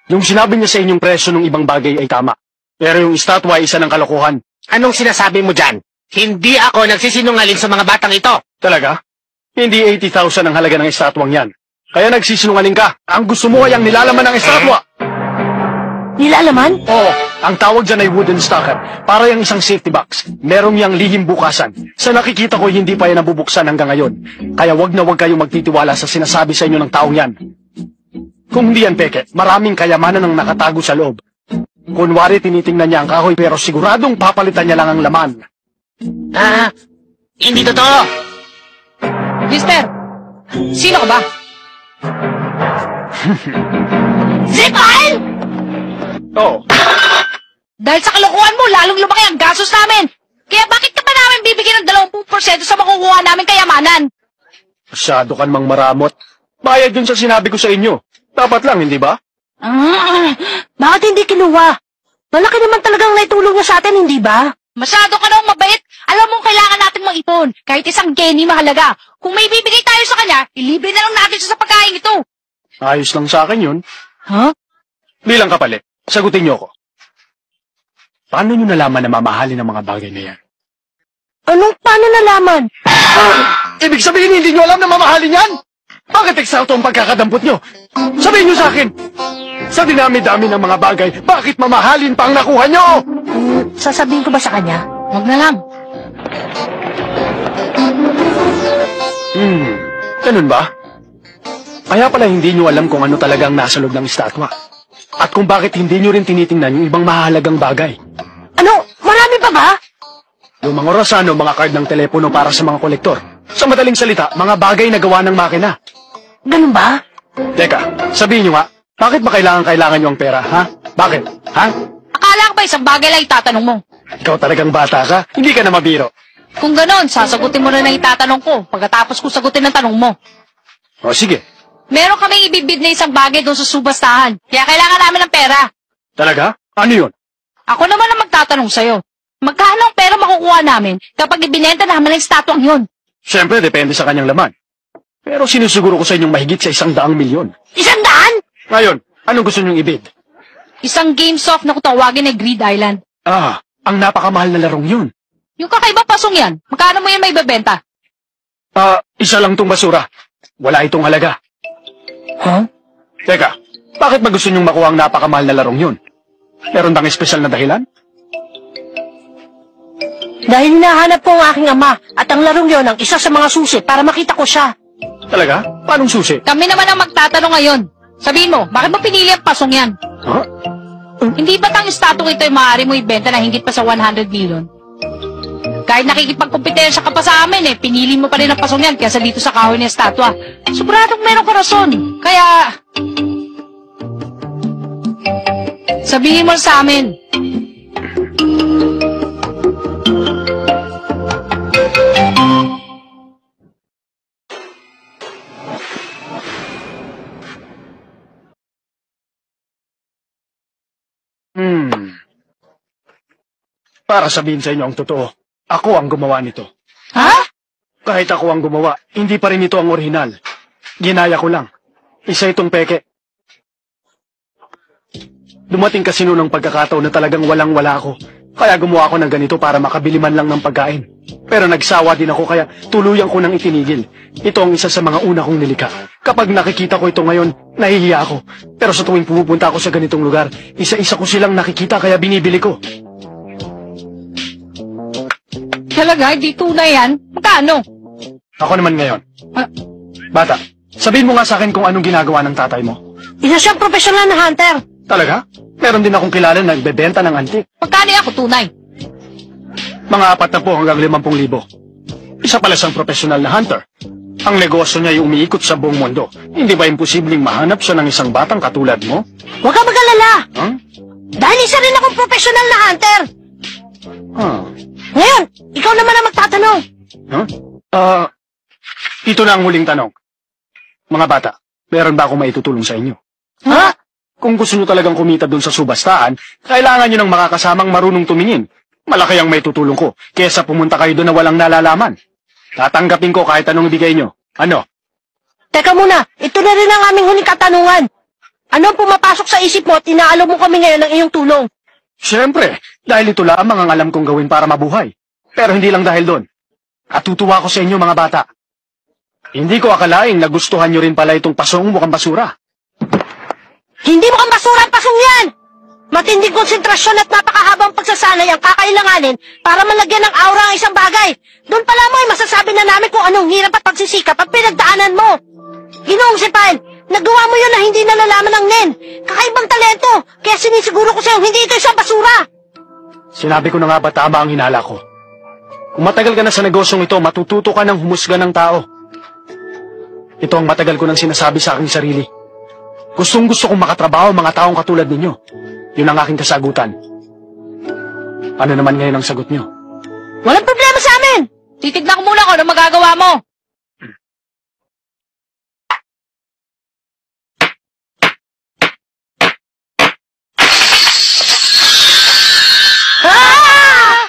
Yung sinabi niya sa inyong presyo ng ibang bagay ay tama. Pero yung estatwa ay isa ng kalokohan. Anong sinasabi mo dyan? Hindi ako nagsisinungaling sa mga batang ito. Talaga? Hindi 80,000 ang halaga ng estatwang yan. Kaya nagsisinungaling ka. Ang gusto mo ay ang nilalaman ng estatwa. Nilalaman? Oo. Ang tawag dyan ay wooden stocker. Para yung isang safety box. Merong yang lihim bukasan. Sa nakikita ko, hindi pa yan nabubuksan hanggang ngayon. Kaya wag na wag kayong magtitiwala sa sinasabi sa inyo ng taong yan. Kung hindi yan peke, maraming kayamanan ang nakatago sa loob. Kunwari tinitingnan niya ang kahoy pero siguradong papalitan niya lang ang laman. Hindi totoo. Mister, sino ka ba? Si Kyle! Oo. Dahil sa kalokohan mo, lalong lumaki ang gastos namin. Kaya bakit ka pa namin bibigyan ng 20% sa makukuha namin kayamanan? Masyado ka namang maramot. Bayad yun sa sinabi ko sa inyo. Dapat lang, hindi ba? Bakit hindi kinuha? Malaki naman talagang naitulong niya sa atin, hindi ba? Masyado ka nang mabait. Alam mo, kailangan natin mag-ipon. Kahit isang genny mahalaga. Kung may bibigay tayo sa kanya, ilibre na lang natin siya sa pagkain ito. Ayos lang sa akin yun. Huh? Bilang kapalit, sagutin niyo ako. Paano niyo nalaman na mamahalin ang mga bagay na yan? Anong paano nalaman? Ibig sabihin hindi niyo alam na mamahalin yan? Bakit eksakto ang pagkakadampot niyo? Sabihin niyo sa akin. Sa dinami-dami ng mga bagay, bakit mamahalin pa ang nakuha niyo? Sasabihin ko ba sa kanya? Huwag na lang. Ganun ba? Kaya pala hindi niyo alam kung ano talagang nasa loob ng estatwa. At kung bakit hindi niyo rin tinitingnan yung ibang mahalagang bagay. Ano? Marami pa ba? Yung mga orasano, mga card ng telepono para sa mga kolektor. Sa madaling salita, mga bagay na gawa ng makina. Ganun ba? Teka, sabihin niyo nga, bakit ba kailangan niyo ang pera, ha? Bakit? Ha? Akala ko ba isang bagay lang itatanong mo? Ikaw talagang bata ka, hindi ka na mabiro. Kung ganon, sasagutin mo na ang itatanong ko pagkatapos ko sagutin ang tanong mo. O sige. Meron kaming ibibid na isang bagay doon sa subastahan, kaya kailangan namin ng pera. Talaga? Ano yun? Ako naman ang magtatanong sa'yo. Magkano ang pera makukuha namin kapag ibinenta namin ang estatwang yun? Siyempre, depende sa kanyang laman. Pero sinusuguro ko sa inyong mahigit sa 100 milyon. 100? Ngayon, anong gusto niyong ibid? Isang GameSoft na kutawagin ay Greed Island. Ang napakamahal na larong yun. Yung kakaiba pasong yan, magkano mo yan may bebenta? Isa lang tong basura. Wala itong halaga. Huh? Teka, bakit ba gusto niyong makuha ang napakamahal na larong yun? Meron bang espesyal na dahilan? Dahil hinahanap ko ang aking ama at ang larong yon ang isa sa mga susi para makita ko siya. Talaga? Paanong susi? Kami naman ang magtatanong ngayon. Sabihin mo, bakit mo pinili ang pasong yan? Huh? Hindi ba't ang estatong ito ay maaari mo ibenta na hingit pa sa 100 million? Kahit nakikipagkompetensya ka pa sa amin pinili mo pa rin ang pasong yan kaysa dito sa kahoy ng estatwa. Siguradong meron ka rason. Kaya... sabihin mo sa amin. Para sabihin sa inyo ang totoo, ako ang gumawa nito. Ha? Kahit ako ang gumawa, hindi pa rin ito ang orihinal. Ginaya ko lang. Isa itong peke. Dumating kasi noon ang pagkakataon na talagang walang-wala ako. Kaya gumawa ako ng ganito para makabili man lang ng pagkain. Pero nagsawa din ako kaya tuluyan ko nang itinigil. Ito ang isa sa mga una kong nilikha. Kapag nakikita ko ito ngayon, nahihiya ako. Pero sa tuwing pumupunta ako sa ganitong lugar, isa-isa ko silang nakikita kaya binibili ko. Talaga, hindi tunay yan? Magkano? Ako naman ngayon. Bata, sabihin mo nga sa akin kung anong ginagawa ng tatay mo. Isa siyang professional na hunter. Talaga? Meron din akong kilala na nagbebenta ng antik. Magkano ako tunay? Mga 40 hanggang 50,000. Isa pala siyang professional na hunter. Ang negosyo niya ay umiikot sa buong mundo. Hindi ba imposibleng mahanap siya ng isang batang katulad mo? Huwag ka mag-alala. Huh? Dahil isa rin akong professional na hunter. Ngayon, ikaw naman ang magtatanong. Ito na ang huling tanong. Mga bata, meron ba akong maitutulong sa inyo? Ha? Kung gusto nyo talagang kumita dun sa subastahan, kailangan nyo ng makakasamang marunong tumingin. Malaki ang maitutulong ko, kesa pumunta kayo doon na walang nalalaman. Tatanggapin ko kahit anong ibigay nyo. Ano? Teka muna, ito na rin ang aming huling katanungan. Ano ang pumapasok sa isip mo at inaalok mo kami ngayon ng iyong tulong? Siyempre, dahil ito lamang ang alam kong gawin para mabuhay. Pero hindi lang dahil doon. At tutuwa ko sa inyo mga bata. Hindi ko akalaing nagustuhan nyo rin pala itong pasong mukhang basura. Hindi mo kang basura ang pasong yan! Matinding konsentrasyon at napakahabang pagsasanay ang kakailanganin para malagyan ng aura ang isang bagay. Doon pala mo ay masasabi na namin kung anong hirap at pagsisikap ang pinagdaanan mo. Ginoong Sepal, nagawa mo yun na hindi nalalaman ng Nen. Kakaibang talento, kaya sinisiguro ko sa'yo hindi ito isang basura. Sinabi ko na nga ba tama ang hinala ko? Kung matagal ka na sa negosyong ito, matututo ka ng humusga ng tao. Ito ang matagal ko nang sinasabi sa aking sarili. Gustong gusto kong makatrabaho mga taong katulad ninyo. Yun ang aking kasagutan. Ano naman ngayon ang sagot nyo? Walang problema sa amin. Titignan ko muna kung ano magagawa mo. Ah!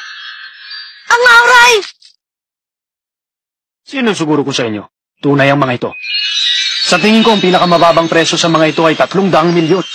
Ang auray! Sino siguro ko sa inyo? Tunay ang mga ito. Sa tingin ko, ang pinakamababang presyo sa mga ito ay 300 milyon.